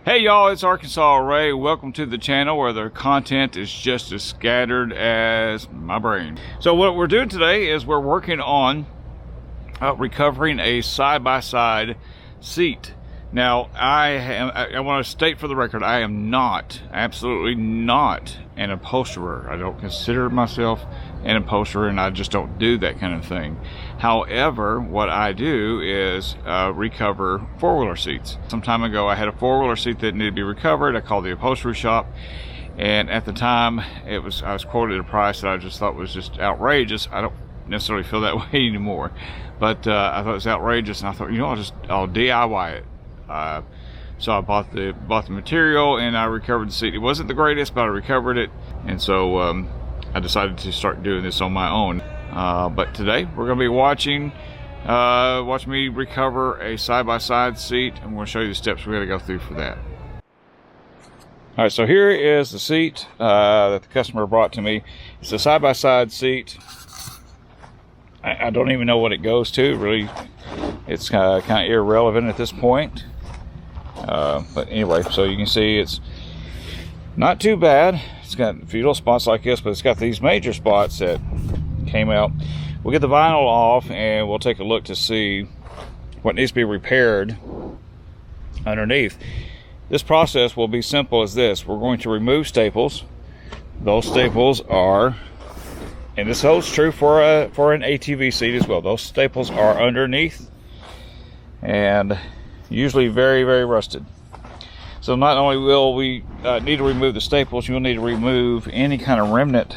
Hey y'all, it's Arkansas Ray. Welcome to the channel where the content is just as scattered as my brain. So what we're doing today is we're working on recovering a side-by-side seat. Now, I want to state for the record, I am not, absolutely not an upholsterer. I don't consider myself an upholsterer, and I just don't do that kind of thing. However, what I do is recover four-wheeler seats. Some time ago, I had a four-wheeler seat that needed to be recovered. I called the upholstery shop, and at the time, I was quoted a price that I just thought was just outrageous. I don't necessarily feel that way anymore, but I thought it was outrageous, and I thought, you know, I'll DIY it. So I bought the material and I recovered the seat. It wasn't the greatest, but I recovered it, and so I decided to start doing this on my own. But today we're going to be watching me recover a side-by-side seat. I'm going to show you the steps we got to go through for that. All right, so here is the seat that the customer brought to me. It's a side-by-side seat. I don't even know what it goes to. Really, it's kind of irrelevant at this point. But anyway, so you can see it's not too bad. It's got a few little spots like this, but it's got these major spots that came out. We'll get the vinyl off and we'll take a look to see what needs to be repaired underneath. This process will be simple as this. We're going to remove staples. Those staples are, and this holds true for an ATV seat as well, those staples are underneath and usually very, very rusted. So not only will we need to remove the staples, you'll need to remove any kind of remnant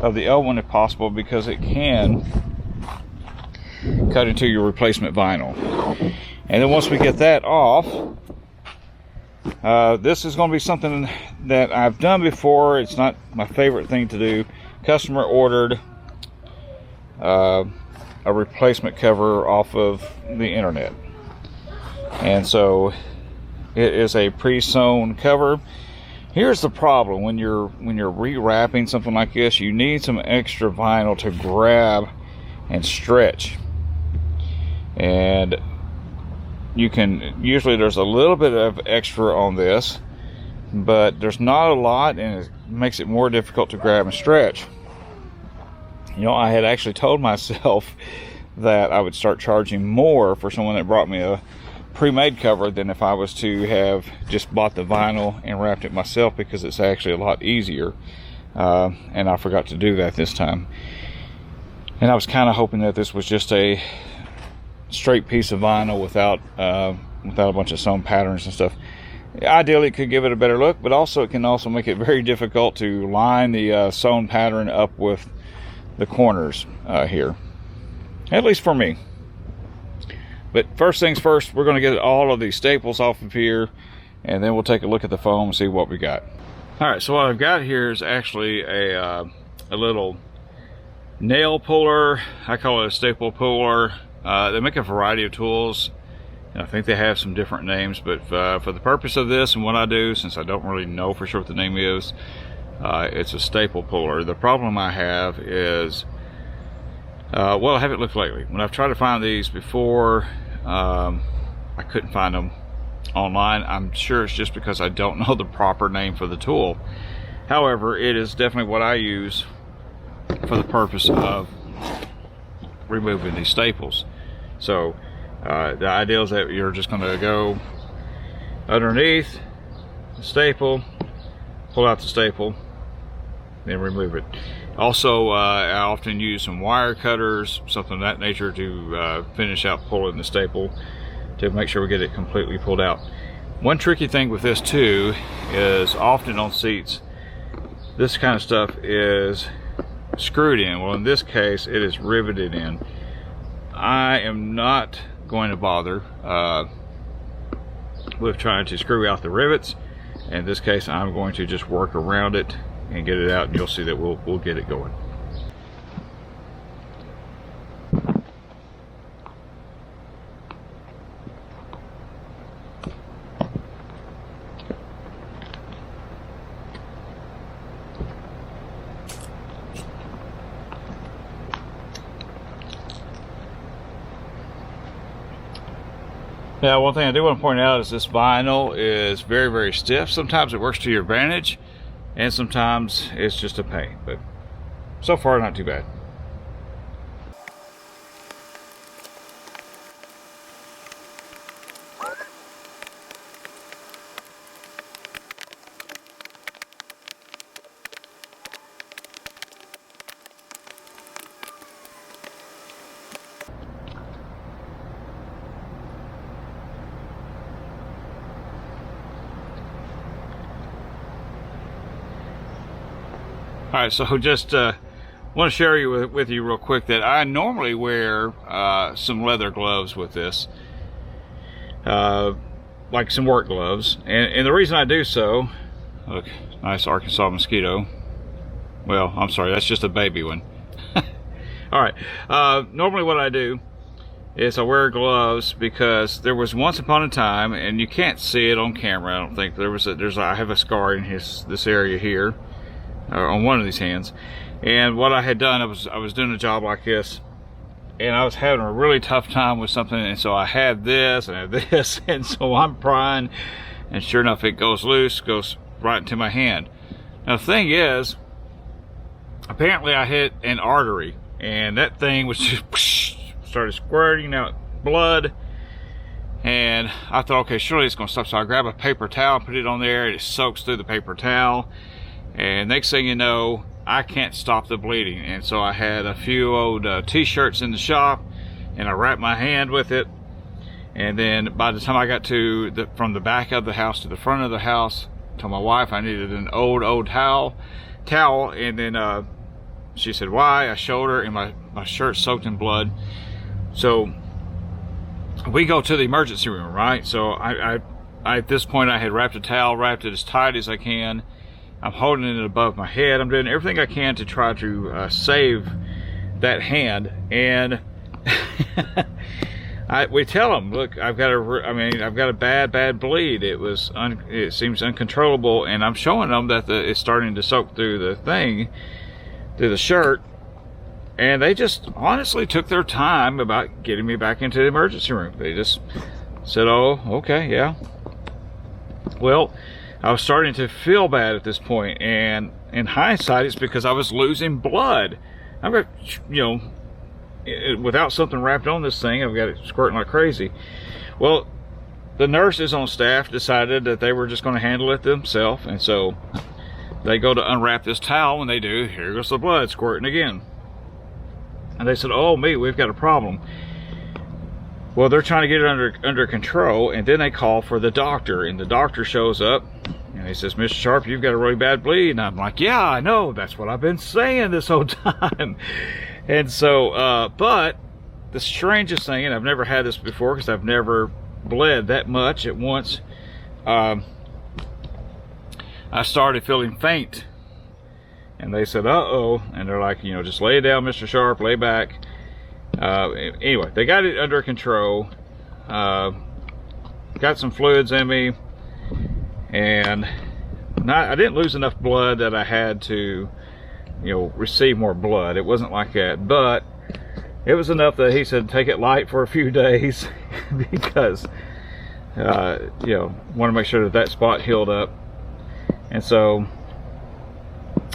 of the L1 if possible, because it can cut into your replacement vinyl. And then once we get that off, this is going to be something that I've done before. It's not my favorite thing to do. Customer ordered a replacement cover off of the internet. And so it is a pre-sewn cover. Here's the problem: when you're rewrapping something like this, you need some extra vinyl to grab and stretch. And you can usually, there's a little bit of extra on this, but there's not a lot, and it makes it more difficult to grab and stretch. You know, I had actually told myself that I would start charging more for someone that brought me a pre-made cover than if I was to have just bought the vinyl and wrapped it myself, because it's actually a lot easier, and I forgot to do that this time. And I was kind of hoping that this was just a straight piece of vinyl without a bunch of sewn patterns and stuff. Ideally, it could give it a better look, but also it can also make it very difficult to line the sewn pattern up with the corners here, at least for me. But first things first, we're going to get all of these staples off of here, and then we'll take a look at the foam and see what we got. All right, so what I've got here is actually a little nail puller. I call it a staple puller. They make a variety of tools, and I think they have some different names, but for the purpose of this and what I do, since I don't really know for sure what the name is, it's a staple puller. The problem I have is, well, I haven't looked lately. When I've tried to find these before, I couldn't find them online. I'm sure it's just because I don't know the proper name for the tool. However, it is definitely what I use for the purpose of removing these staples. So the idea is that you're just going to go underneath the staple, pull out the staple, then remove it. Also, I often use some wire cutters, something of that nature, to finish out pulling the staple to make sure we get it completely pulled out. One tricky thing with this too is often on seats, this kind of stuff is screwed in. Well, in this case, it is riveted in. I am not going to bother with trying to screw out the rivets. In this case, I'm going to just work around it and get it out, and you'll see that we'll get it going. Now, one thing I do want to point out is this vinyl is very, very stiff. Sometimes it works to your advantage, and sometimes it's just a pain. But so far, not too bad. All right, so just want to share with you real quick that I normally wear some leather gloves with this, like some work gloves, and the reason I do so, look, nice Arkansas mosquito. Well, I'm sorry, that's just a baby one. All right, normally what I do is I wear gloves because there was once upon a time, and you can't see it on camera, I don't think, I have a scar in this area here, on one of these hands. And what I had done, I was doing a job like this, and I was having a really tough time with something, and so I had this and I have this, and so I'm prying, and sure enough, it goes loose, goes right into my hand. Now the thing is, apparently I hit an artery, and that thing was just started squirting out blood, and I thought, okay, surely it's gonna stop. So I grab a paper towel, put it on there, and it soaks through the paper towel, and next thing you know, I can't stop the bleeding. And so I had a few old t-shirts in the shop, and I wrapped my hand with it, and then by the time I got to from the back of the house to the front of the house, told my wife I needed an old towel, and then she said why. I showed her, and my shirt soaked in blood. So we go to the emergency room, right? So I at this point I had wrapped a towel, wrapped it as tight as I can. I'm holding it above my head. I'm doing everything I can to try to save that hand. And we tell them, look, I've got a bad bleed. It seems uncontrollable, and I'm showing them that it's starting to soak through the shirt. And they just honestly took their time about getting me back into the emergency room. They just said, oh, okay, yeah. Well, I was starting to feel bad at this point, and in hindsight, it's because I was losing blood. I've got, without something wrapped on this thing, I've got it squirting like crazy. Well, the nurses on staff decided that they were just going to handle it themselves, and so they go to unwrap this towel, and they do. Here goes the blood squirting again. And they said, oh, we've got a problem. Well, they're trying to get it under control, and then they call for the doctor, and the doctor shows up, and he says, Mr. Sharp, you've got a really bad bleed. And I'm like, yeah, I know, that's what I've been saying this whole time. And so, but the strangest thing, and I've never had this before because I've never bled that much at once, I started feeling faint. And they said, uh-oh, and they're like, just lay down, Mr. Sharp, lay back. Anyway, they got it under control, got some fluids in me, and I didn't lose enough blood that I had to, receive more blood. It wasn't like that, but it was enough that he said, take it light for a few days, because, want to make sure that spot healed up. And so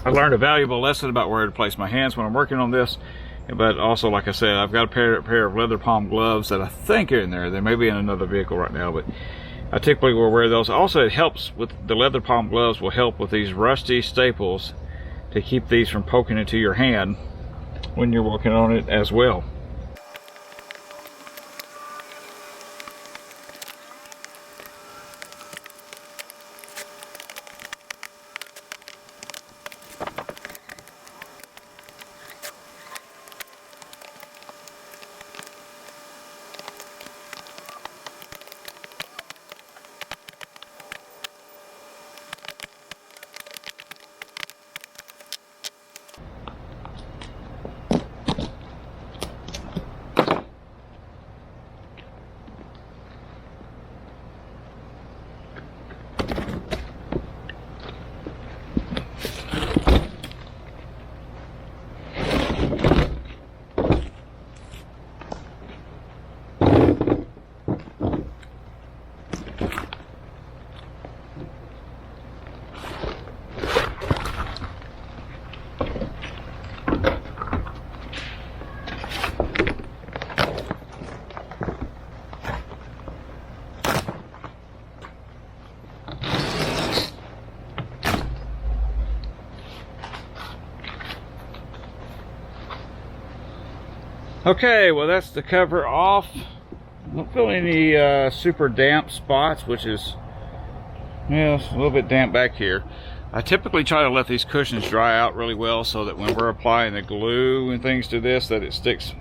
I learned a valuable lesson about where to place my hands when I'm working on this. But also, like I said, I've got a pair of leather palm gloves that I think are in there. They may be in another vehicle right now, but I typically will wear those. Also, it helps with the leather palm gloves, will help with these rusty staples to keep these from poking into your hand when you're working on it as well. Okay, well that's the cover off. I don't feel any super damp spots, which is, yeah, it's a little bit damp back here. I typically try to let these cushions dry out really well so that when we're applying the glue and things to this, that it sticks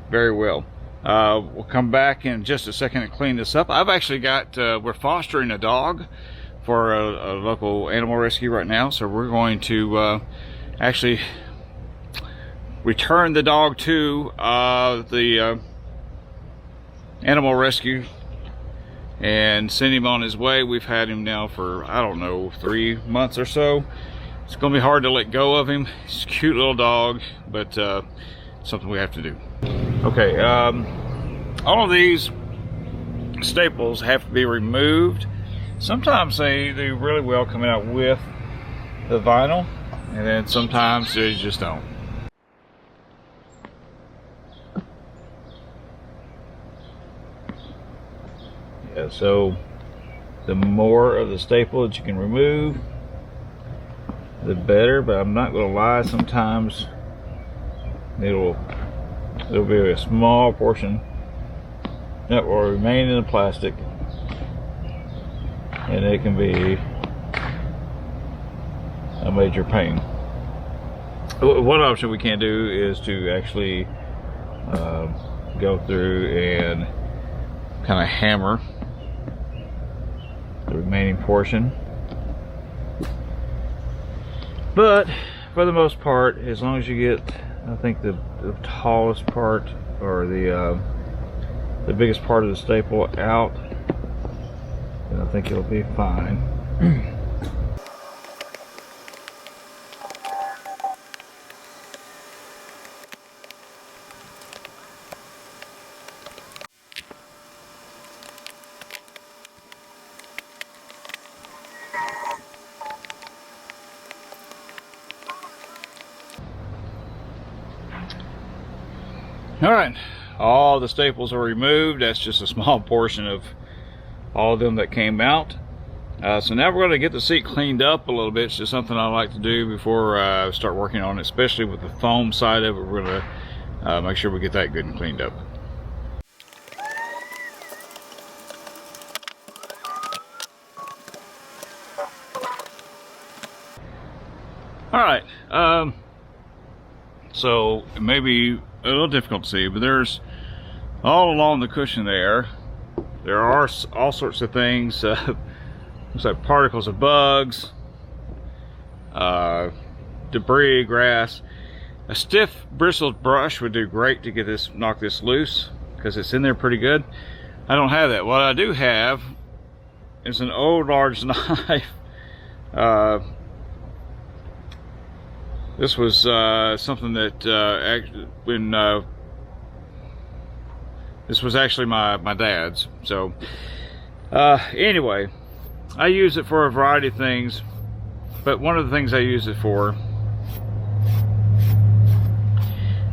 very well. We'll come back in just a second and clean this up. I've actually got, we're fostering a dog for a local animal rescue right now, so we're going to actually return the dog to the animal rescue and send him on his way. We've had him now for, I don't know, 3 months or so. It's gonna be hard to let go of him. He's a cute little dog, but something we have to do. Okay, all of these staples have to be removed. Sometimes they do really well coming out with the vinyl, and then sometimes they just don't. Yeah, so the more of the staple that you can remove, the better, but I'm not gonna lie, sometimes it'll be a small portion that will remain in the plastic, and it can be a major pain. One option we can do is to actually go through and kind of hammer the remaining portion, but for the most part, as long as you get, I think the tallest part, or the biggest part of the staple out, then I think it'll be fine. All right, all the staples are removed. That's just a small portion of all of them that came out. So now we're going to get the seat cleaned up a little bit. It's just something I like to do before I start working on it, especially with the foam side of it. We're going to make sure we get that good and cleaned up. All right, so it may be a little difficult to see, but there's all along the cushion there are all sorts of things. Looks like particles of bugs, debris, grass. A stiff bristled brush would do great to get this, knock this loose, because it's in there pretty good. I don't have that. What I do have is an old large knife. This was something that this was actually my dad's. So anyway, I use it for a variety of things, but one of the things I use it for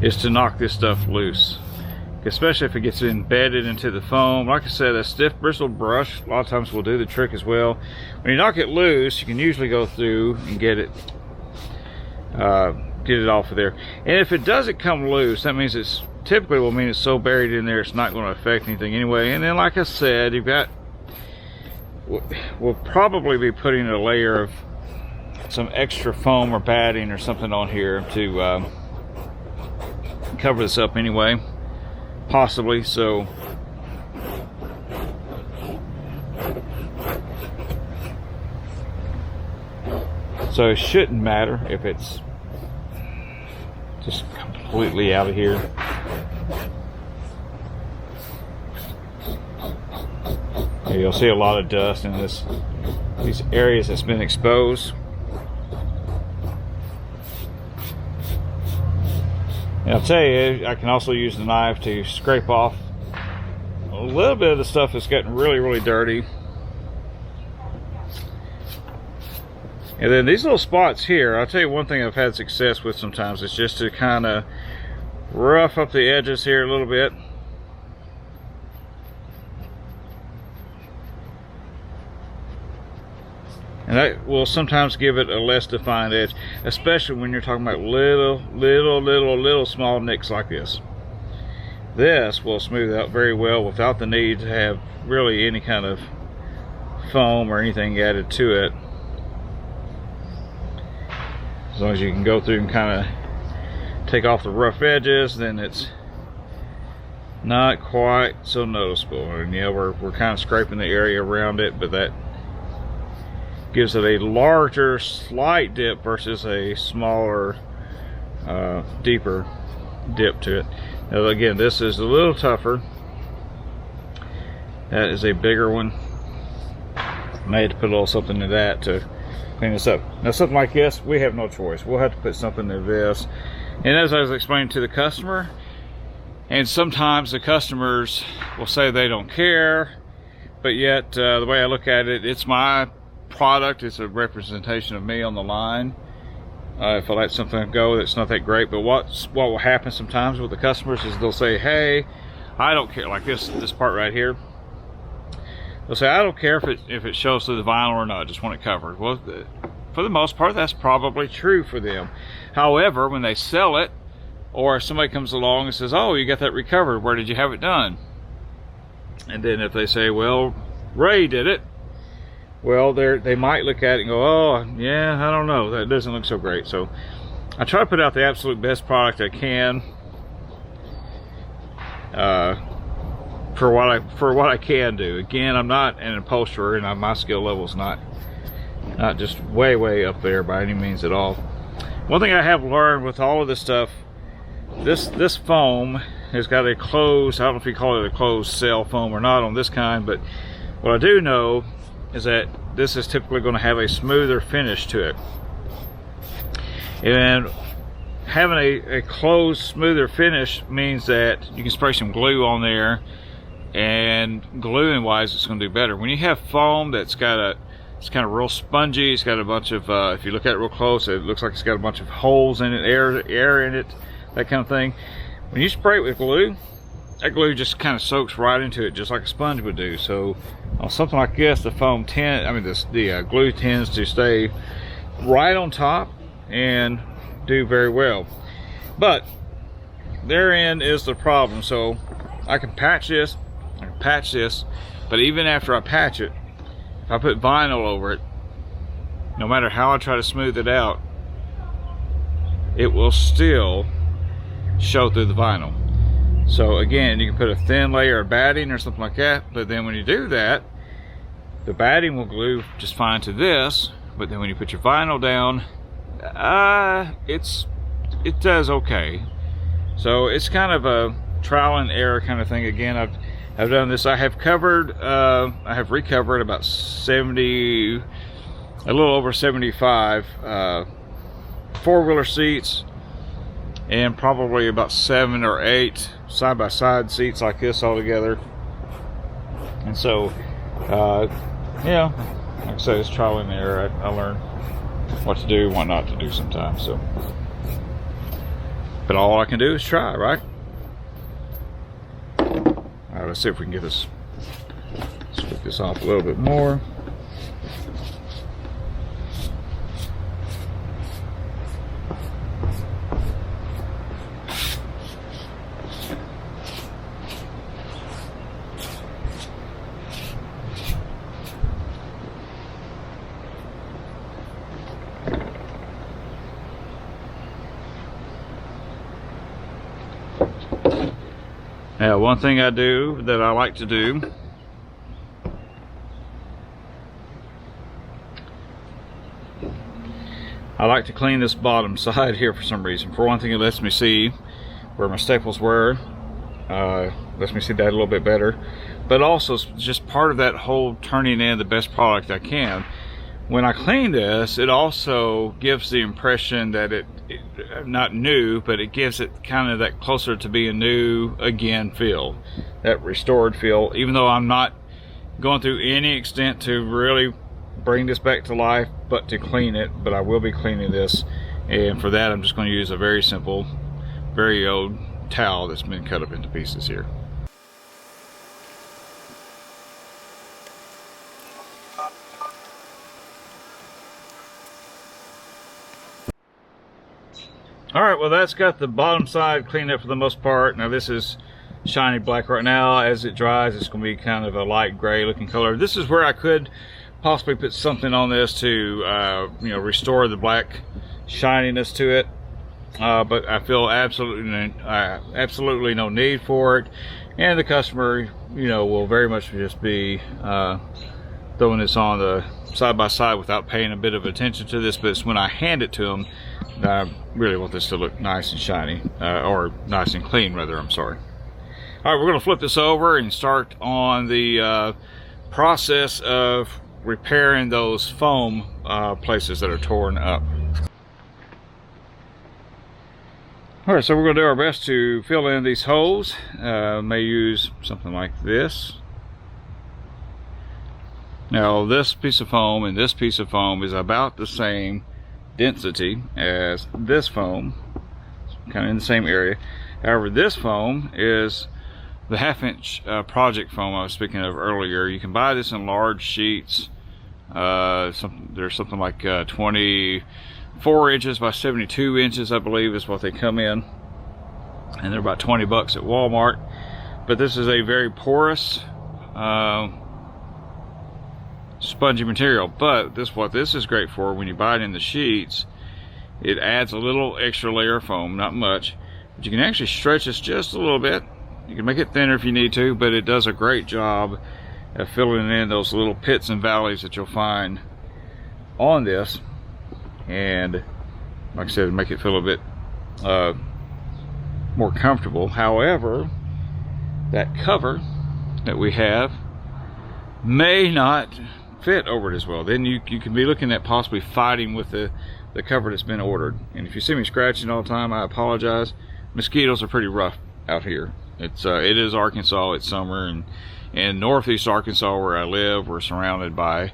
is to knock this stuff loose, especially if it gets embedded into the foam. Like I said, a stiff bristled brush a lot of times will do the trick as well. When you knock it loose, you can usually go through and get it off of there. And if it doesn't come loose, that means it's typically will mean it's so buried in there it's not going to affect anything anyway. And then, like I said, we'll probably be putting a layer of some extra foam or batting or something on here to cover this up anyway, possibly. So it shouldn't matter if it's just completely out of here. You'll see a lot of dust in these areas that's been exposed. And I'll tell you, I can also use the knife to scrape off a little bit of the stuff that's gotten really, really dirty. And then these little spots here, I'll tell you one thing I've had success with sometimes is just to kind of rough up the edges here a little bit. And that will sometimes give it a less defined edge, especially when you're talking about little small nicks like this. this will smooth out very well without the need to have really any kind of foam or anything added to it. As long as you can go through and kind of take off the rough edges, then it's not quite so noticeable. And yeah, we're kind of scraping the area around it, but that gives it a larger slight dip versus a smaller deeper dip to it. Now again, this is a little tougher. That is a bigger one. May have to put a little something in that to clean this up. Now something like this, we have no choice. We'll have to put something in this. And as I was explaining to the customer, and sometimes the customers will say they don't care, but yet the way I look at it, it's my product. It's a representation of me on the line. If I let something go that's not that great, but what will happen sometimes with the customers is they'll say, hey, I don't care, like this part right here. They'll say, I don't care if it shows through the vinyl or not, I just want it covered. Well, for the most part, that's probably true for them. However, when they sell it, or if somebody comes along and says, oh, you got that recovered, where did you have it done? And then if they say, well, Ray did it, well, they might look at it and go, oh, yeah, I don't know, that doesn't look so great. So I try to put out the absolute best product I can for what I can do. Again, I'm not an upholsterer, and my skill level is not just way up there by any means at all. One thing I have learned with all of this stuff, this foam has got a closed, I don't know if you call it a closed cell foam or not on this kind, but what I do know is that this is typically going to have a smoother finish to it. And having a closed, smoother finish means that you can spray some glue on there, and gluing wise it's going to do better. When you have foam that's got it's kind of real spongy, it's got a bunch of, if you look at it real close, it looks like it's got a bunch of holes in it, air in it, that kind of thing. When you spray it with glue, that glue just kind of soaks right into it, just like a sponge would do. So on something like this, the glue tends to stay right on top and do very well. But therein is the problem. So I can patch this, but even after I patch it, if I put vinyl over it, no matter how I try to smooth it out, it will still show through the vinyl. So again, you can put a thin layer of batting or something like that, but then when you do that, the batting will glue just fine to this, but then when you put your vinyl down, it does okay. So it's kind of a trial and error kind of thing. Again, I've done this. I have recovered about 70, a little over 75 four-wheeler seats, and probably about 7 or 8 side-by-side seats like this all together. And so yeah, like I said, it's trial and error. I learn what to do, what not to do sometimes. So, but all I can do is try, right? All right, let's see if we can get this, split this off a little bit more. Now, one thing I do that I like to do, I like to clean this bottom side here for some reason. For one thing, it lets me see where my staples were, lets me see that a little bit better, but also it's just part of that whole turning in the best product I can. When I clean this, it also gives the impression that it not new, but it gives it kind of that closer to being new again feel, that restored feel, even though I'm not going through any extent to really bring this back to life but to clean it. But I will be cleaning this, and for that I'm just going to use a very simple, very old towel that's been cut up into pieces here. Alright, well, that's got the bottom side cleaned up for the most part. Now this is shiny black right now. As it dries, it's going to be kind of a light gray looking color. This is where I could possibly put something on this to you know, restore the black shininess to it, but I feel absolutely no need for it, and the customer, you know, will very much just be throwing this on the side by side without paying a bit of attention to this. But it's when I hand it to them that I really want this to look nice and shiny, or nice and clean rather, I'm sorry. All right, we're going to flip this over and start on the process of repairing those foam places that are torn up. All right, so we're going to do our best to fill in these holes. May use something like this. Now, this piece of foam and this piece of foam is about the same density as this foam, kind of in the same area. However, this foam is the 1/2 inch project foam I was speaking of earlier. You can buy this in large sheets. There's something like 24 inches by 72 inches, I believe, is what they come in, and they're about 20 bucks at Walmart. But this is a very porous, spongy material. But what this is great for, when you buy it in the sheets, it adds a little extra layer of foam, not much, but you can actually stretch this just a little bit. You can make it thinner if you need to, but it does a great job of filling in those little pits and valleys that you'll find on this, and like I said, make it feel a bit more comfortable. However, that cover that we have may not fit over it as well. Then you can be looking at possibly fighting with the cover that's been ordered. And if you see me scratching all the time, I apologize. Mosquitoes are pretty rough out here. It is Arkansas, it's summer, and in northeast Arkansas where I live, we're surrounded by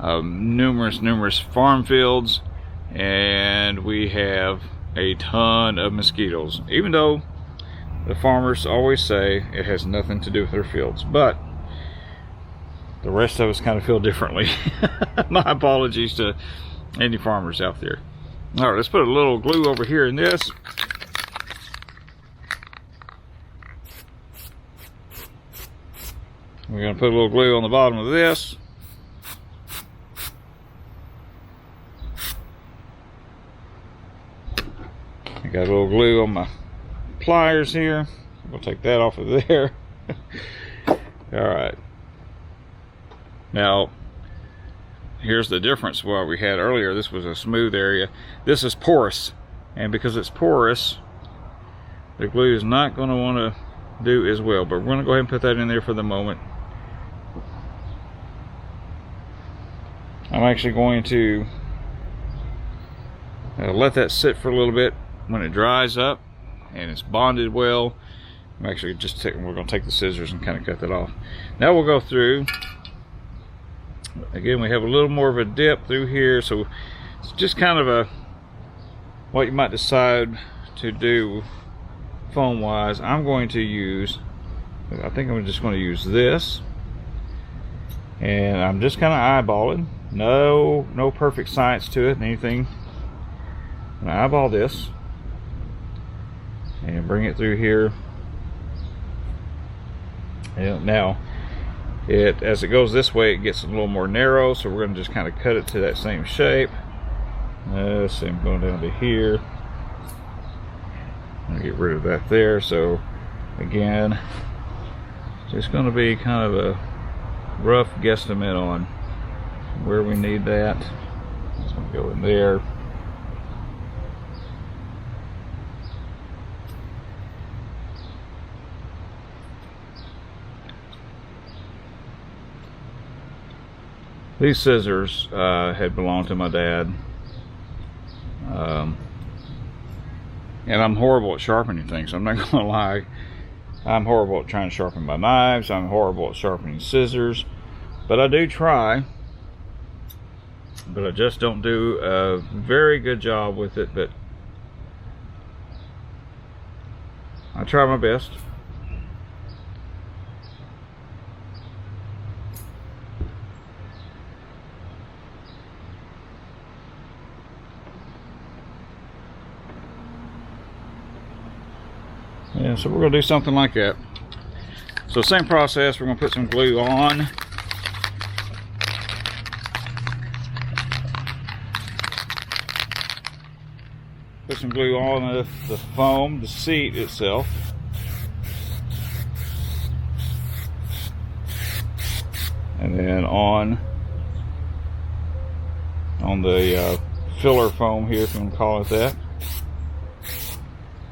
numerous farm fields, and we have a ton of mosquitoes, even though the farmers always say it has nothing to do with their fields. But the rest of us kind of feel differently. My apologies to any farmers out there. All right, let's put a little glue over here in this. We're going to put a little glue on the bottom of this. I got a little glue on my pliers here. We'll take that off of there. All right. Now, here's the difference. What we had earlier, this was a smooth area. This is porous, and because it's porous, the glue is not going to want to do as well. But we're going to go ahead and put that in there for the moment. I'm actually going to let that sit for a little bit. When it dries up and it's bonded well, I'm actually we're going to take the scissors and kind of cut that off. Now we'll go through. Again, we have a little more of a dip through here, so it's just kind of what you might decide to do foam wise. I'm going to use, I think I'm just going to use this, and I'm just kind of eyeballing. No perfect science to it and anything. I'm going to eyeball this and bring it through here. And now as it goes this way, it gets a little more narrow, so we're going to just kind of cut it to that same shape. Let's see, I'm going down to here. I'm going to get rid of that there. So again, just going to be kind of a rough guesstimate on where we need that. It's going to go in there. These scissors had belonged to my dad, and I'm horrible at sharpening things. I'm not going to lie. I'm horrible at trying to sharpen my knives. I'm horrible at sharpening scissors, but I do try. But I just don't do a very good job with it. But I try my best. Yeah, so we're going to do something like that. So same process, we're going to put some glue on. Put some glue on the foam, the seat itself. And then on the filler foam here, if you want to call it that.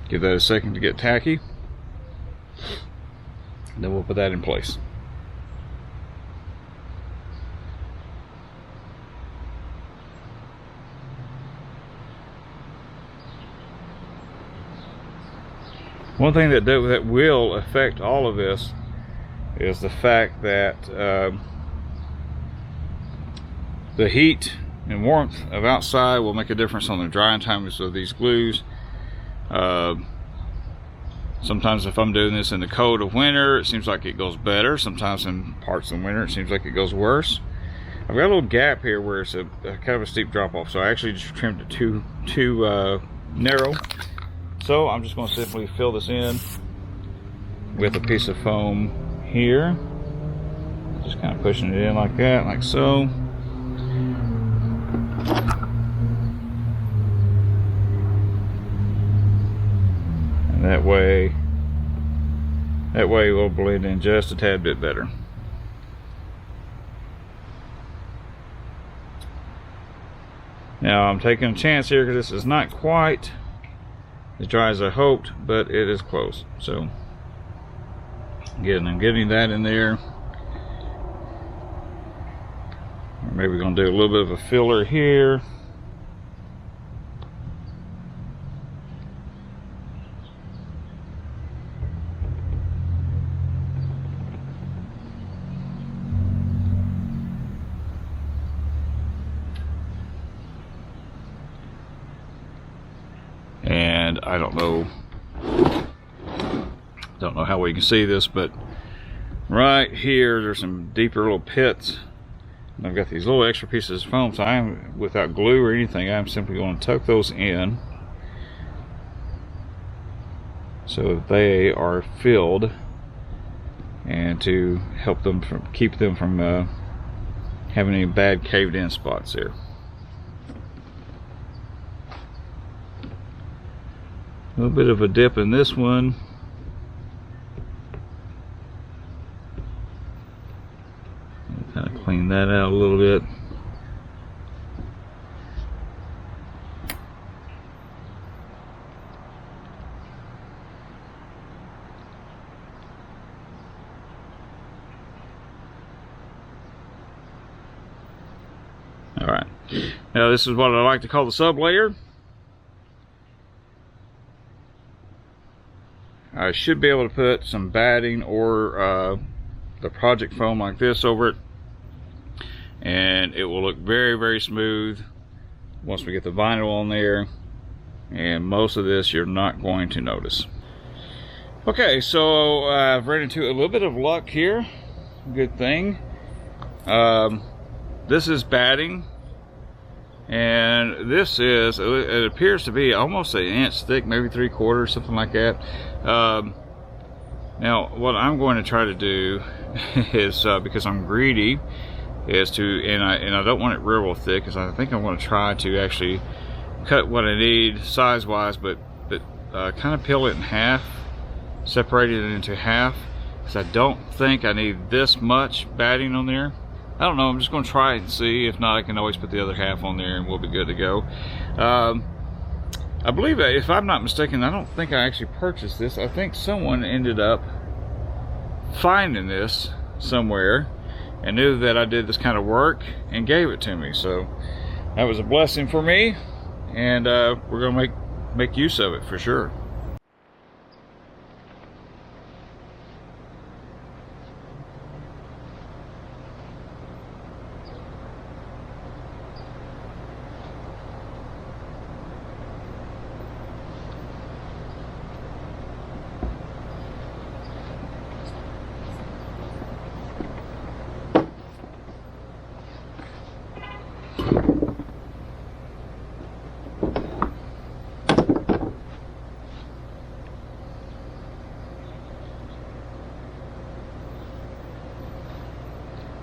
Give that a second to get tacky. And then we'll put that in place. One thing that will affect all of this is the fact that the heat and warmth of outside will make a difference on the drying times of these glues. Sometimes if I'm doing this in the cold of winter, it seems like it goes better. Sometimes in parts of winter, it seems like it goes worse. I've got a little gap here where it's a kind of a steep drop off, so I actually just trimmed it too narrow. So I'm just going to simply fill this in with a piece of foam here. Just kind of pushing it in like that, like so. And that way it will blend in just a tad bit better. Now I'm taking a chance here because this is not quite as dry as I hoped, but it is close. So I'm getting that in there. Or maybe we're going to do a little bit of a filler here. And I don't know how well you can see this, but right here there's some deeper little pits, and I've got these little extra pieces of foam, so I'm, without glue or anything, I'm simply going to tuck those in so that they are filled, and to help them keep them from having any bad caved in spots there. A little bit of a dip in this one. Kind of clean that out a little bit. All right. Now this is what I like to call the sub layer. I should be able to put some batting or the project foam like this over it, and it will look very, very smooth once we get the vinyl on there, and most of this you're not going to notice. Okay, so I've run into a little bit of luck here. Good thing. This is batting, and this is, it appears to be almost an inch thick, maybe 3/4, something like that. Now what I'm going to try to do is, because I'm greedy, is to, and I don't want it real thick, because I think I'm going to try to actually cut what I need size wise, but kind of peel it in half, separate it into half, because I don't think I need this much batting on there. I don't know, I'm just going to try it and see. If not, I can always put the other half on there and we'll be good to go. I believe, if I'm not mistaken, I don't think I actually purchased this. I think someone ended up finding this somewhere and knew that I did this kind of work and gave it to me. So that was a blessing for me, and we're going to make use of it for sure.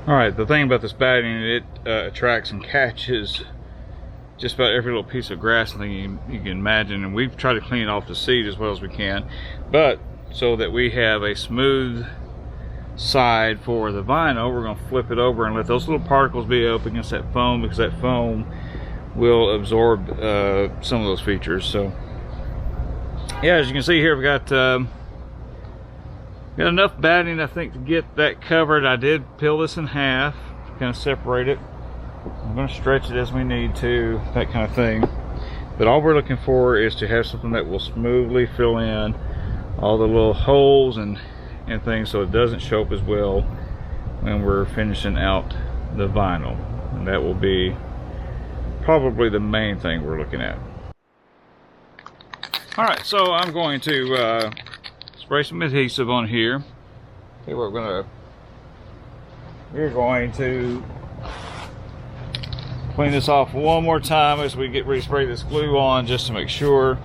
All right, the thing about this batting, it attracts and catches just about every little piece of grass thing you can imagine, and we've tried to clean it off the seed as well as we can, but so that we have a smooth side for the vinyl, we're going to flip it over and let those little particles be up against that foam, because that foam will absorb some of those features. So yeah, as you can see here, we've got enough batting, I think, to get that covered. I did peel this in half to kind of separate it. I'm going to stretch it as we need to, that kind of thing. But all we're looking for is to have something that will smoothly fill in all the little holes and things, so it doesn't show up as well when we're finishing out the vinyl. And that will be probably the main thing we're looking at. Alright, so I'm going to spray some adhesive on here. Okay, we're going to clean this off one more time as we get ready to spray this glue on, just to make sure.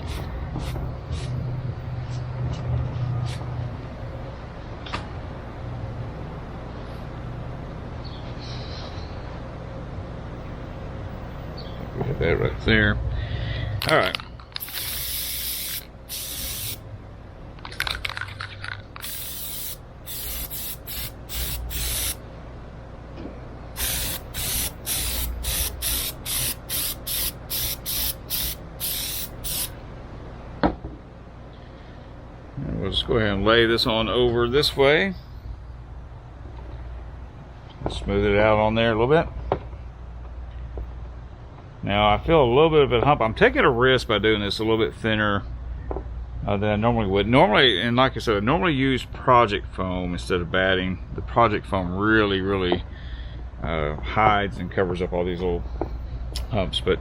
We have that right there. All right. We'll just go ahead and lay this on over this way. Smooth it out on there a little bit. Now I feel a little bit of a hump. I'm taking a risk by doing this a little bit thinner than I normally would. Normally, and like I said, I normally use project foam instead of batting. The project foam really hides and covers up all these little humps. But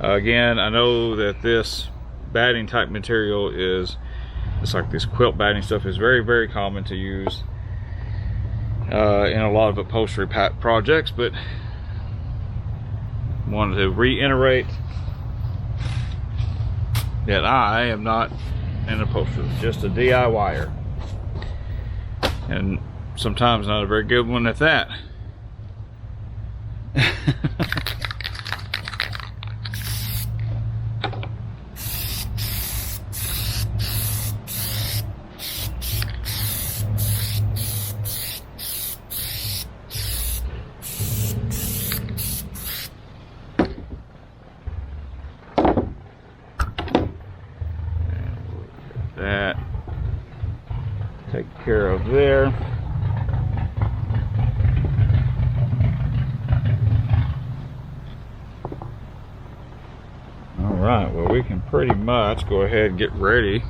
again, I know that this batting type material is, it's like this quilt batting stuff, is very common to use in a lot of upholstery projects, but wanted to reiterate that I am not an upholsterer, just a DIYer, and sometimes not a very good one at that. That take care of there. All right, well, we can pretty much go ahead and get ready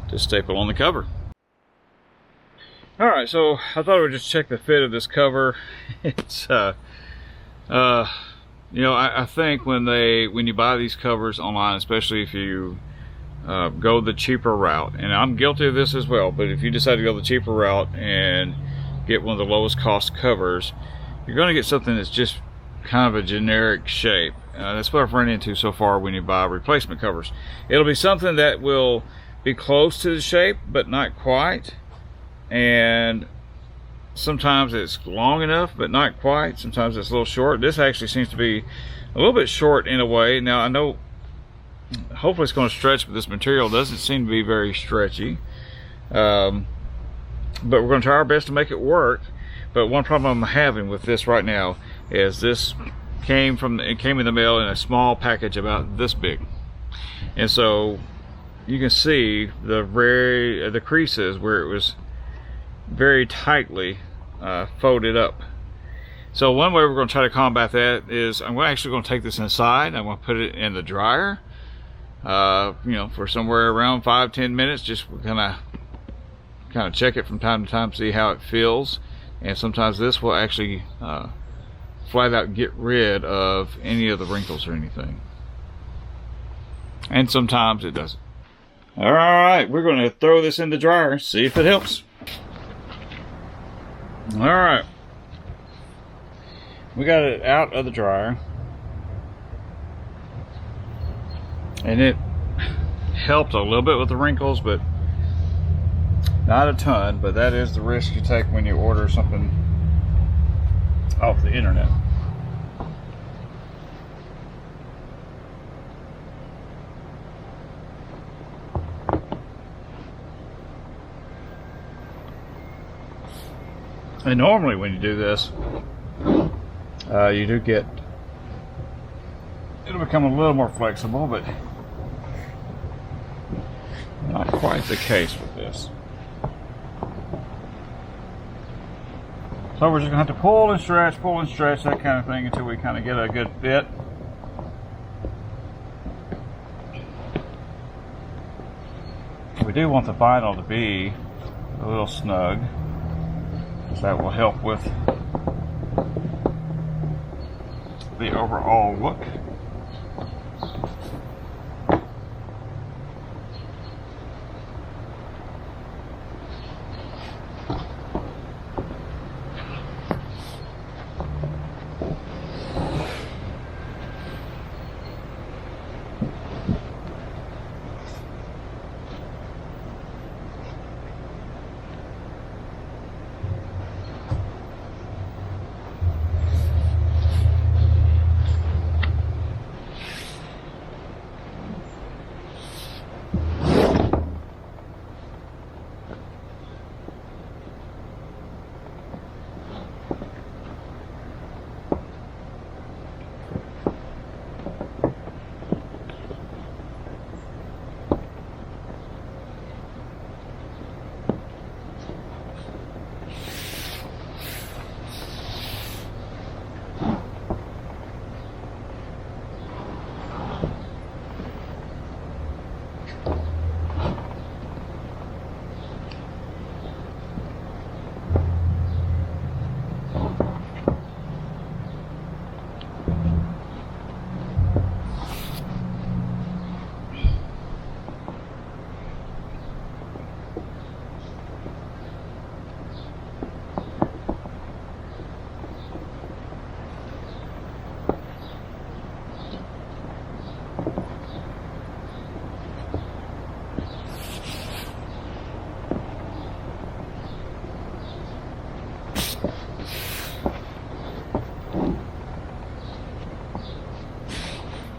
to staple on the cover. All right, so I thought I would just check the fit of this cover. It's you know, I think when you buy these covers online, especially if you go the cheaper route, and I'm guilty of this as well, but if you decide to go the cheaper route and get one of the lowest cost covers, you're going to get something that's just kind of a generic shape. That's what I've run into so far when you buy replacement covers. It'll be something that will be close to the shape but not quite, and sometimes it's long enough but not quite. Sometimes it's a little short. This actually seems to be a little bit short in a way. Now I know hopefully it's going to stretch, but this material doesn't seem to be very stretchy, but we're going to try our best to make it work. But one problem I'm having with this right now is this came in the mail in a small package about this big, and so you can see the creases where it was very tightly folded up. So one way we're going to try to combat that is I'm actually going to take this inside. I'm going to put it in the dryer, you know, for somewhere around 5-10 minutes. Just kind of check it from time to time, see how it feels, and sometimes this will actually flat out get rid of any of the wrinkles or anything, and sometimes it doesn't. All right, we're going to throw this in the dryer, see if it helps. All right, we got it out of the dryer, and it helped a little bit with the wrinkles, but not a ton. But that is the risk you take when you order something off the internet. And normally when you do this, you do get, it'll become a little more flexible, but not quite the case with this. So we're just gonna have to pull and stretch, that kind of thing until we kind of get a good fit. We do want the vinyl to be a little snug, because that will help with the overall look.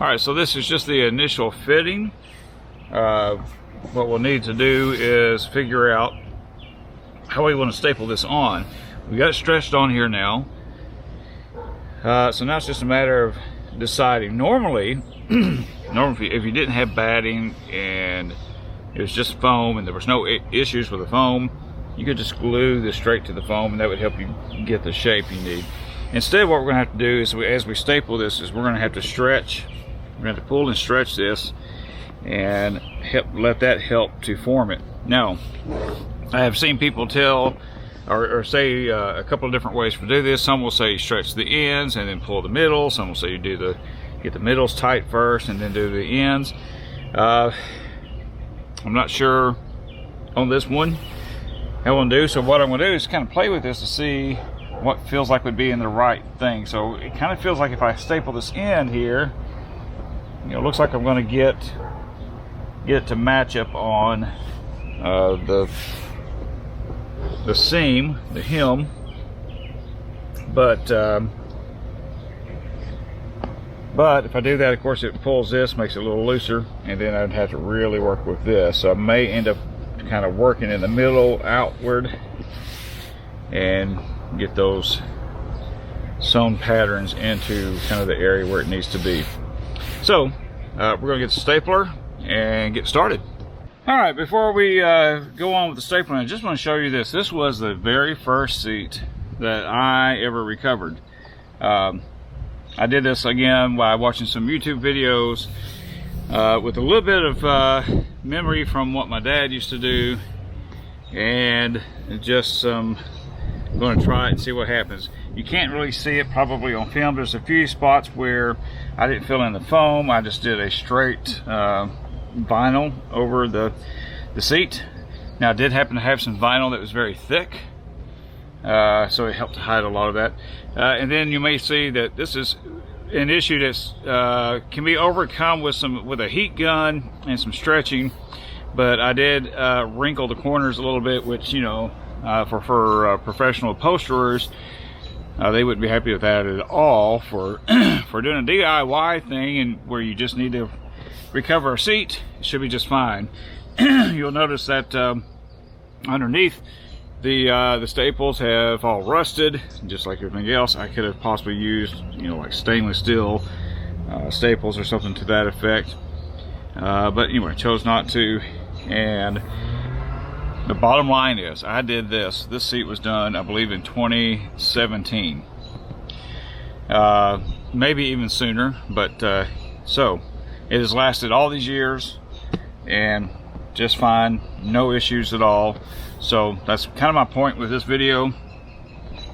Alright, so this is just the initial fitting. What we'll need to do is figure out how we want to staple this on. We got it stretched on here now. So now it's just a matter of deciding. Normally, if you didn't have batting and it was just foam and there was no issues with the foam, you could just glue this straight to the foam and that would help you get the shape you need. Instead, what we're going to have to do is, as we staple this, is we're going to have to stretch. We're going to have to pull and stretch this and let that help to form it. Now, I have seen people tell or say a couple of different ways to do this. Some will say stretch the ends and then pull the middle. Some will say you do get the middles tight first and then do the ends. I'm not sure on this one how I'm going to do. So what I'm going to do is kind of play with this to see what feels like would be in the right thing. So it kind of feels like if I staple this end here, you know, it looks like I'm going to get it to match up on the seam, the hem, but if I do that, of course, it pulls this, makes it a little looser, and then I'd have to really work with this. So I may end up kind of working in the middle outward and get those sewn patterns into kind of the area where it needs to be. So we're going to get the stapler and get started. All right, before we go on with the stapling, I just want to show you this. This was the very first seat that I ever recovered. I did this again by watching some YouTube videos with a little bit of memory from what my dad used to do, and just I'm going to try it and see what happens. You can't really see it probably on film. There's a few spots where I didn't fill in the foam. I just did a straight vinyl over the seat. Now I did happen to have some vinyl that was very thick, so it helped to hide a lot of that. And then you may see that this is an issue that's can be overcome with a heat gun and some stretching, but I did wrinkle the corners a little bit, which, you know, for professional upholsterers, they wouldn't be happy with that at all for for doing a DIY thing and where you just need to recover a seat. It should be just fine. You'll notice that underneath the staples have all rusted, just like everything else. I could have possibly used, you know, like stainless steel staples or something to that effect, but anyway, chose not to. And the bottom line is, I did this seat was done, I believe, in 2017, maybe even sooner, but so it has lasted all these years and just fine, no issues at all. So that's kind of my point with this video,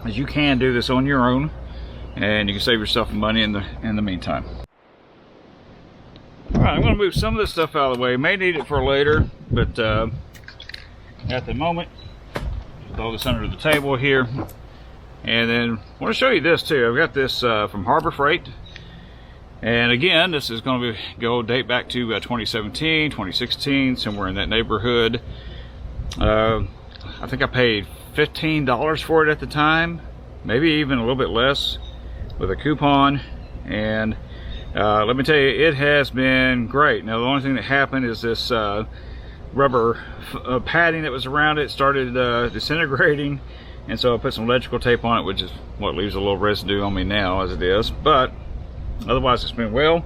is you can do this on your own and you can save yourself money in the meantime. All right, I'm going to move some of this stuff out of the way. May need it for later, but at the moment, throw this under the table here. And then I want to show you this too. I've got this from Harbor Freight, and again, this is going to date back to 2017, 2016, somewhere in that neighborhood. I think I paid $15 for it at the time, maybe even a little bit less with a coupon. And let me tell you, it has been great. Now the only thing that happened is this rubber padding that was around it started disintegrating, and so I put some electrical tape on it, which is what leaves a little residue on me now as it is. But otherwise it's been well,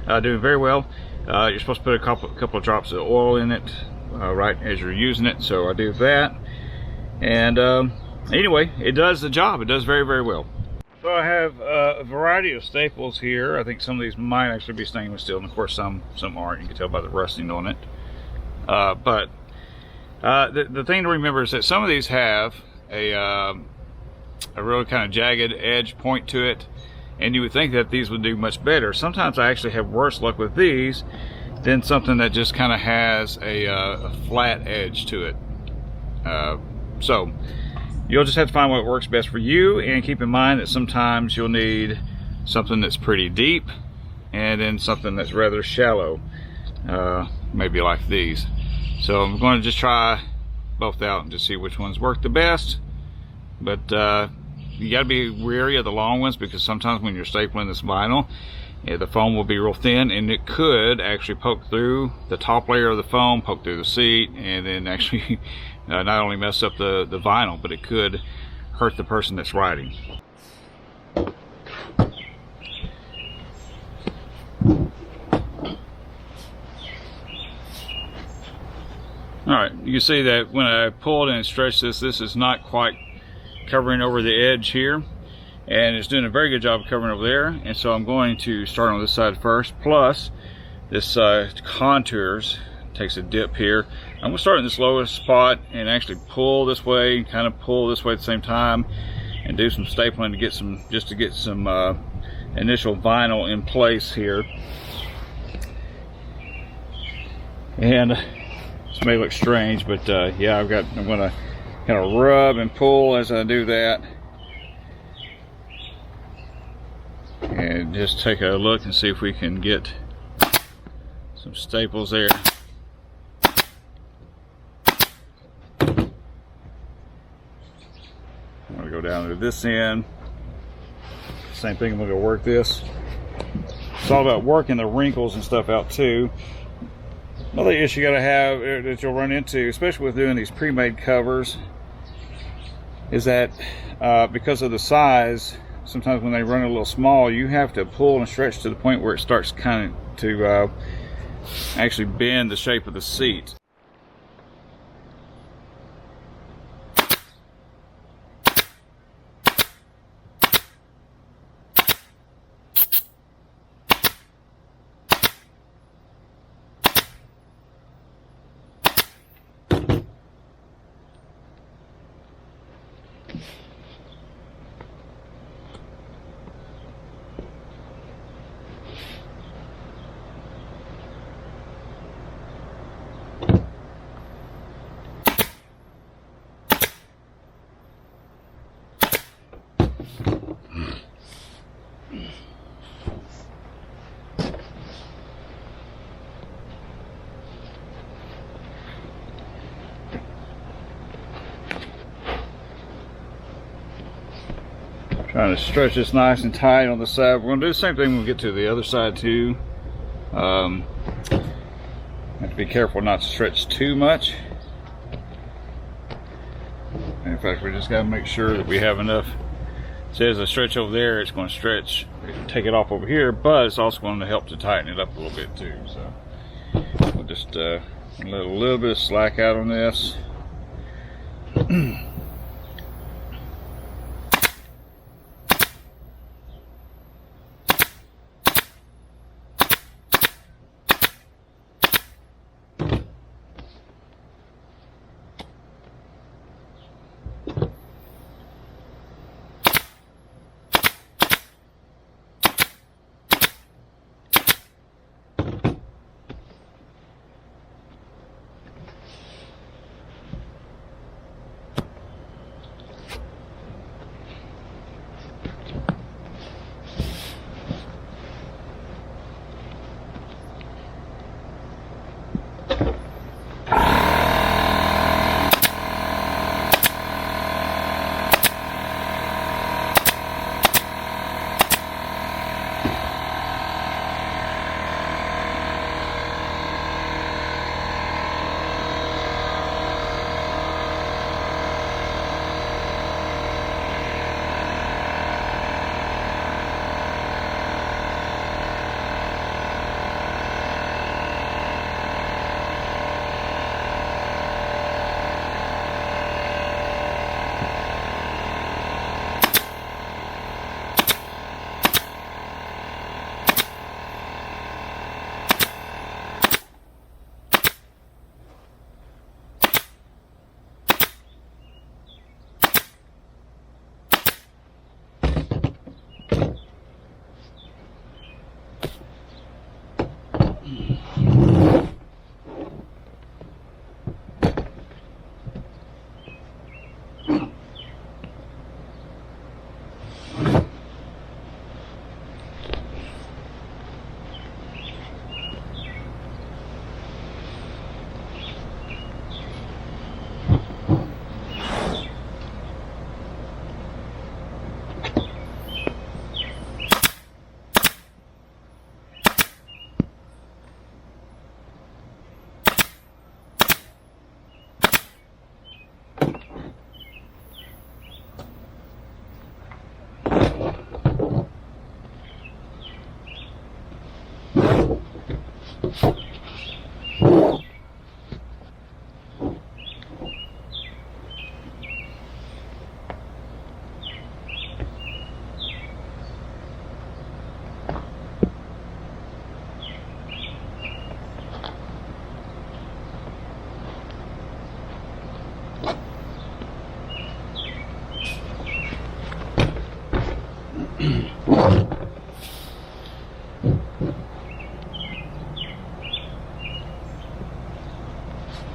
doing very well. You're supposed to put a couple of drops of oil in it right as you're using it, so I do that. And anyway, it does the job. It does very, very well. So I have a variety of staples here. I think some of these might actually be stainless steel, and of course some aren't. You can tell by the rusting on it. But the thing to remember is that some of these have a really kind of jagged edge point to it, and you would think that these would do much better. Sometimes I actually have worse luck with these than something that just kind of has a flat edge to it. So you'll just have to find what works best for you, and keep in mind that sometimes you'll need something that's pretty deep and then something that's rather shallow, maybe like these. So I'm going to just try both out and just see which ones work the best. But you got to be wary of the long ones, because sometimes when you're stapling this vinyl, the foam will be real thin, and it could actually poke through the top layer of the foam, poke through the seat, and then actually not only mess up the vinyl, but it could hurt the person that's riding. Alright, you can see that when I pulled and stretched this is not quite covering over the edge here, and it's doing a very good job of covering over there. And so I'm going to start on this side first. Plus this contours takes a dip here. I'm going to start in this lowest spot and actually pull this way and kind of pull this way at the same time, and do some stapling to get some initial vinyl in place here. And this may look strange, but yeah, I'm going to kind of rub and pull as I do that, and just take a look and see if we can get some staples there. I'm going to go down to this end. Same thing, I'm going to go work this. It's all about working the wrinkles and stuff out too. Another issue you got to have that you'll run into, especially with doing these pre-made covers, is that because of the size, sometimes when they run a little small, you have to pull and stretch to the point where it starts kind of to actually bend the shape of the seat. Trying to stretch this nice and tight on the side. We're going to do the same thing when we get to the other side too. Have to be careful not to stretch too much. In fact, we just got to make sure that we have enough. It says a stretch over there, it's going to stretch, take it off over here, but it's also going to help to tighten it up a little bit too. So we'll just let a little bit of slack out on this.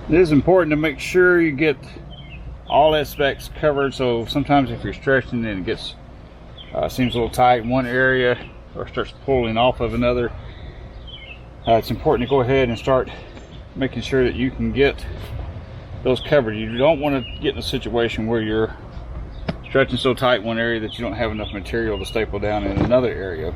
It is important to make sure you get all aspects covered. So sometimes if you're stretching and it gets seems a little tight in one area or starts pulling off of another, it's important to go ahead and start making sure that you can get those covered. You don't want to get in a situation where you're stretching so tight in one area that you don't have enough material to staple down in another area.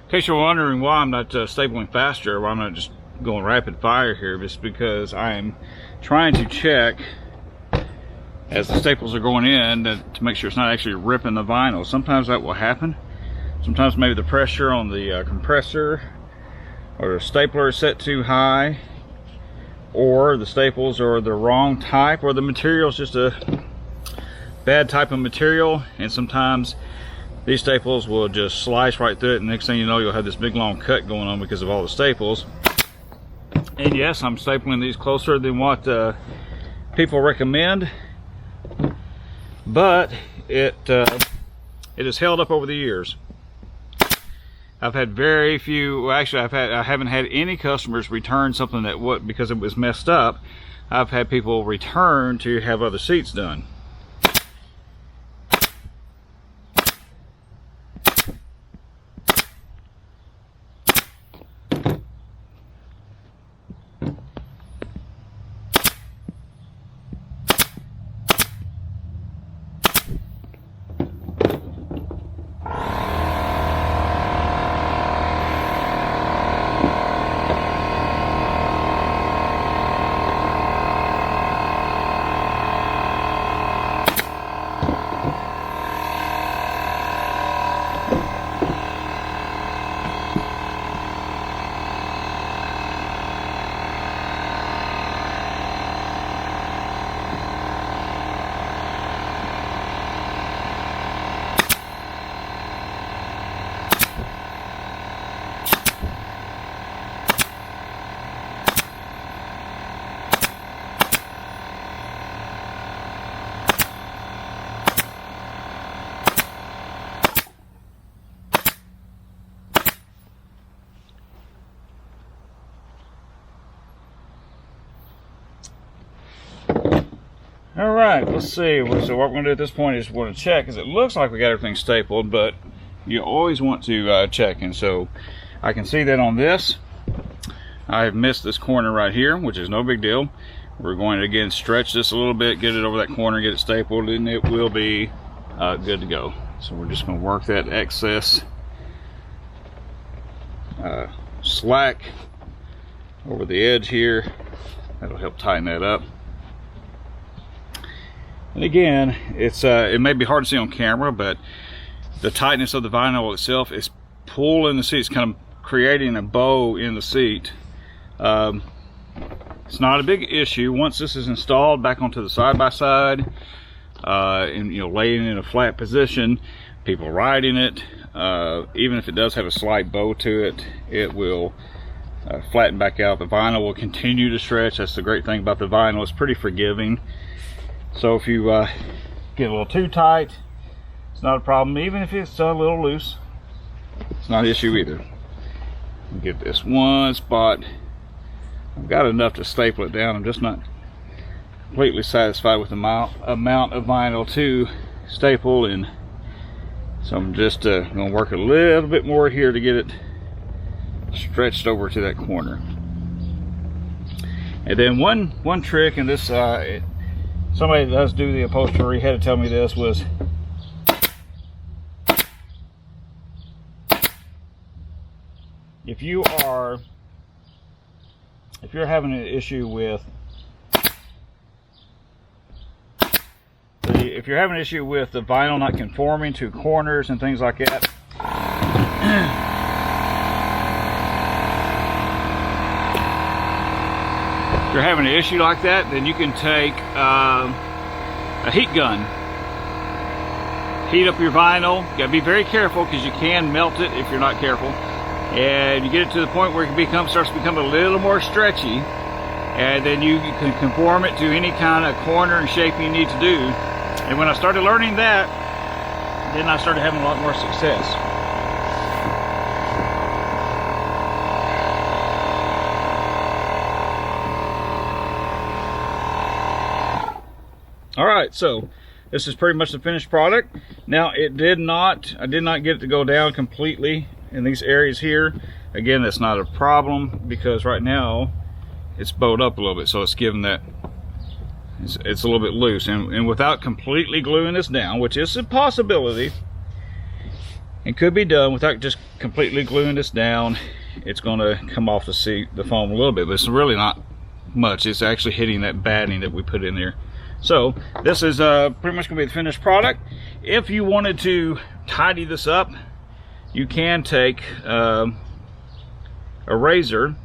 In case you're wondering why I'm not stapling faster, why I'm not just going rapid fire here, it's because I am trying to check as the staples are going in to make sure it's not actually ripping the vinyl. Sometimes that will happen. Sometimes maybe the pressure on the compressor or the stapler is set too high, or the staples are the wrong type, or the material is just a bad type of material, and sometimes these staples will just slice right through it, and next thing you know, you'll have this big long cut going on because of all the staples. And yes, I'm stapling these closer than what people recommend, but it has held up over the years. I've had very few, well, actually I haven't had any customers return something that because it was messed up. I've had people return to have other seats done. Alright, let's see. So what we're going to do at this point is want to check, because it looks like we got everything stapled, but you always want to check. And so I can see that on this, I have missed this corner right here, which is no big deal. We're going to again stretch this a little bit, get it over that corner, get it stapled, and it will be good to go. So we're just going to work that excess slack over the edge here. That'll help tighten that up. And again, it may be hard to see on camera, but the tightness of the vinyl itself is pulling the seat. It's kind of creating a bow in the seat. It's not a big issue once this is installed back onto the side-by-side, and laying in a flat position, people riding it, even if it does have a slight bow to it, it will flatten back out. The vinyl will continue to stretch. That's the great thing about the vinyl. It's pretty forgiving. So if you get a little too tight, it's not a problem. Even if it's a little loose, it's not an issue either. Get this one spot. I've got enough to staple it down. I'm just not completely satisfied with the amount of vinyl to staple, and so I'm just going to work a little bit more here to get it stretched over to that corner. And then one trick, and this somebody that does do the upholstery had to tell me this, was if you're having an issue with the vinyl not conforming to corners and things like that, if you're having an issue like that, then you can take a heat gun, heat up your vinyl. You gotta be very careful because you can melt it if you're not careful. And you get it to the point where it starts to become a little more stretchy, and then you can conform it to any kind of corner and shape you need to do. And when I started learning that, then I started having a lot more success. All right, so this is pretty much the finished product. Now I did not get it to go down completely in these areas here. Again, that's not a problem because right now it's bowed up a little bit, so it's giving that it's a little bit loose, and without completely gluing this down, which is a possibility and could be done without just completely gluing this down, it's going to come off the foam a little bit, but it's really not much. It's actually hitting that batting that we put in there. So this is pretty much going to be the finished product. If you wanted to tidy this up, you can take a razor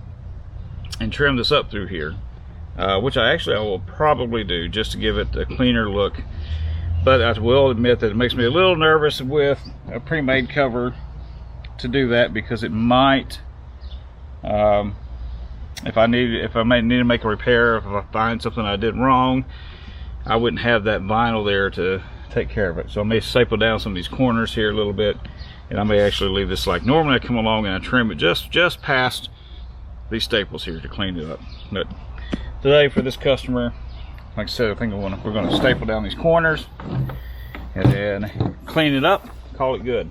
and trim this up through here, which I will probably do just to give it a cleaner look. But I will admit that it makes me a little nervous with a pre-made cover to do that, because it might, if I may need to make a repair, if I find something I did wrong, I wouldn't have that vinyl there to take care of it. So I may staple down some of these corners here a little bit, and I may actually leave this like normally. I come along and I trim it just past these staples here to clean it up. But today for this customer, like I said, I think we're going to staple down these corners and then clean it up, call it good.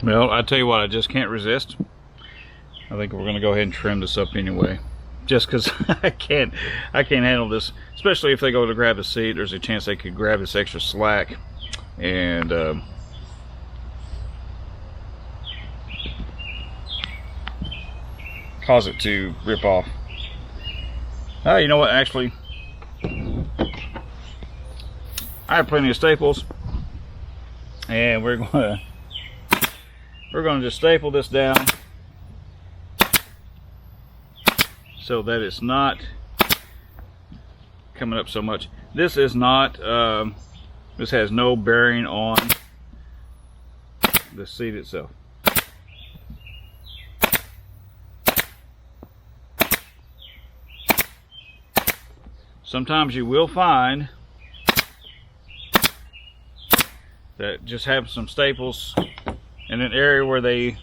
Well, I tell you what, I just can't resist. I think we're gonna go ahead and trim this up anyway. Just because I can't handle this, especially if they go to grab the seat. There's a chance they could grab this extra slack and cause it to rip off. You know what? Actually, I have plenty of staples, and we're gonna just staple this down so that it's not coming up so much. This is not, this has no bearing on the seat itself. Sometimes you will find that just have some staples in an area where they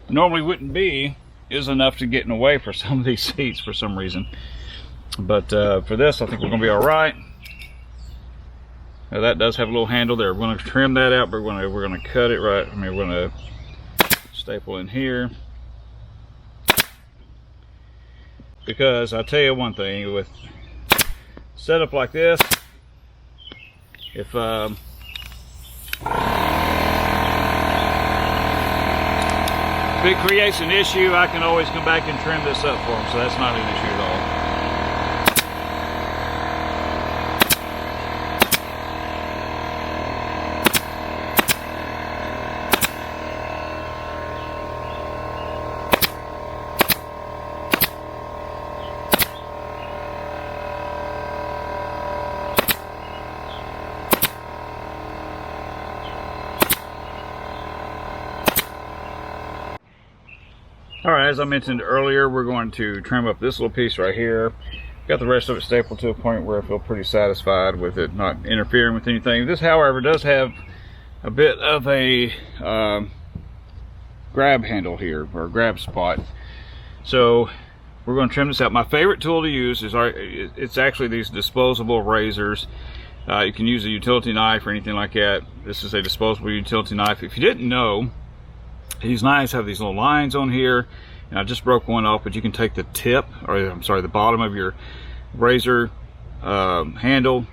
normally wouldn't be is enough to get in the way for some of these seats for some reason. But for this, I think we're going to be all right. Now that does have a little handle there. We're going to trim that out, but we're going to cut it right. I mean, we're going to staple in here, because I'll tell you one thing, with setup like this, if it creates an issue, I can always come back and trim this up for them, so that's not an issue at all. Alright, as I mentioned earlier, we're going to trim up this little piece right here. Got the rest of it stapled to a point where I feel pretty satisfied with it not interfering with anything. This, however, does have a bit of a grab handle here, or grab spot. So we're going to trim this out. My favorite tool to use is it's actually these disposable razors. You can use a utility knife or anything like that. This is a disposable utility knife. If you didn't know, these knives have these little lines on here, and I just broke one off, but you can take the tip, or I'm sorry, the bottom of your razor handle,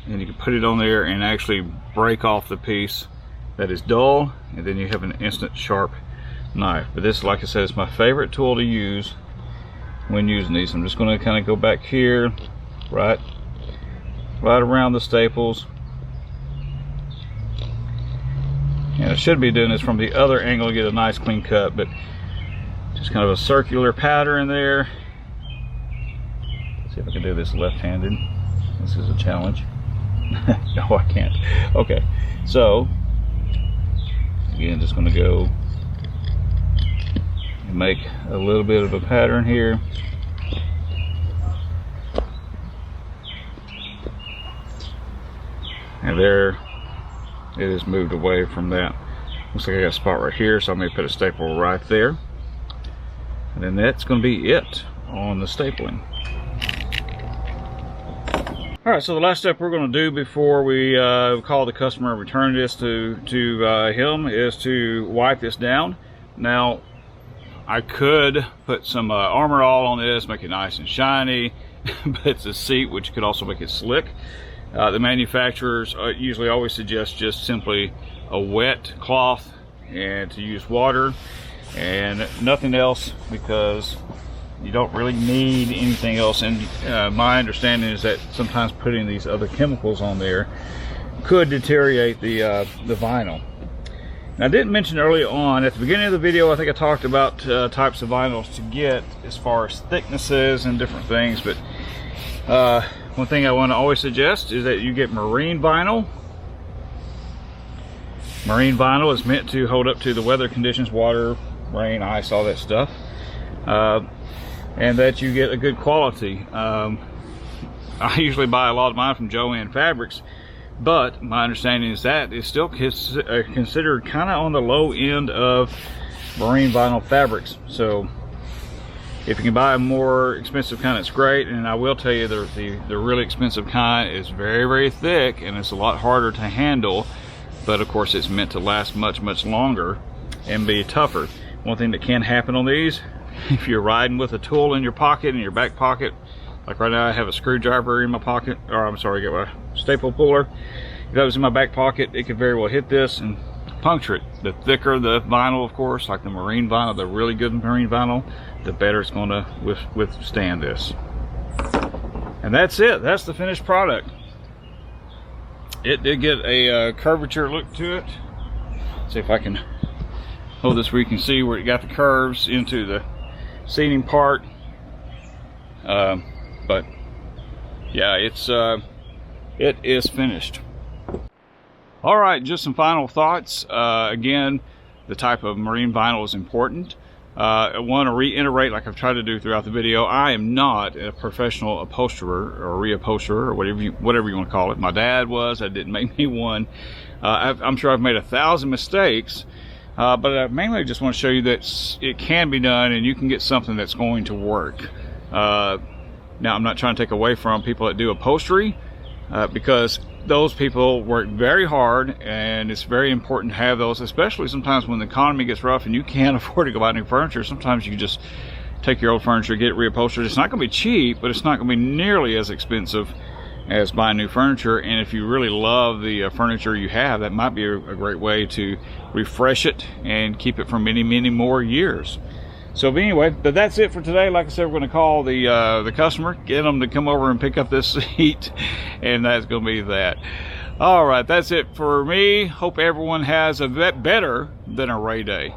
and you can put it on there and actually break off the piece that is dull, and then you have an instant sharp knife. But this, like I said, is my favorite tool to use when using these. I'm just going to kind of go back here, right around the staples. And I should be doing this from the other angle to get a nice clean cut, but just kind of a circular pattern there. Let's see if I can do this left-handed. This is a challenge. No, I can't. Okay, so again, just going to go and make a little bit of a pattern here. And there it is, moved away from that. Looks like I got a spot right here, so I may put a staple right there. And then that's going to be it on the stapling. Alright, so the last step we're going to do before we call the customer and return this to him is to wipe this down. Now, I could put some Armor All on this, make it nice and shiny, but it's a seat, which could also make it slick. The manufacturers usually always suggest just simply a wet cloth and to use water and nothing else, because you don't really need anything else. And my understanding is that sometimes putting these other chemicals on there could deteriorate the vinyl. Now, I didn't mention early on at the beginning of the video, I think I talked about types of vinyls to get as far as thicknesses and different things, but one thing I want to always suggest is that you get marine vinyl. Marine vinyl is meant to hold up to the weather conditions, water, rain, ice, all that stuff, and that you get a good quality. I usually buy a lot of mine from Joann Fabrics, but my understanding is that it's still considered kind of on the low end of marine vinyl fabrics. So if you can buy a more expensive kind, it's great. And I will tell you, the really expensive kind is very, very thick, and it's a lot harder to handle, but of course it's meant to last much, much longer. and be tougher. One thing that can happen on these, if you're riding with a tool in your pocket, in your back pocket, like right now I have a screwdriver in my pocket, or I'm sorry, I got my staple puller. If that was in my back pocket, it could very well hit this and puncture it. The thicker the vinyl, of course, like the marine vinyl, the really good marine vinyl, the better it's going to withstand this. And that's it. That's the finished product. It did get a curvature look to it. See if I can hold this where you can see where it got the curves into the seating part. But yeah, it is finished. All right, just some final thoughts. Again, the type of marine vinyl is important. I want to reiterate, like I've tried to do throughout the video, I am not a professional upholsterer or reupholsterer or whatever you want to call it. My dad was. That didn't make me one. I'm sure I've made 1,000 mistakes, but I mainly just want to show you that it can be done and you can get something that's going to work. Now, I'm not trying to take away from people that do upholstery, because those people work very hard, and it's very important to have those, especially sometimes when the economy gets rough and you can't afford to go buy new furniture. Sometimes you just take your old furniture, get it reupholstered. It's not going to be cheap, but it's not going to be nearly as expensive as buying new furniture. And if you really love the furniture you have, that might be a great way to refresh it and keep it for many, many more years. So anyway, but that's it for today. Like I said, we're going to call the customer, get them to come over and pick up this seat, and that's going to be that. All right, that's it for me. Hope everyone has a better than a Ray Day.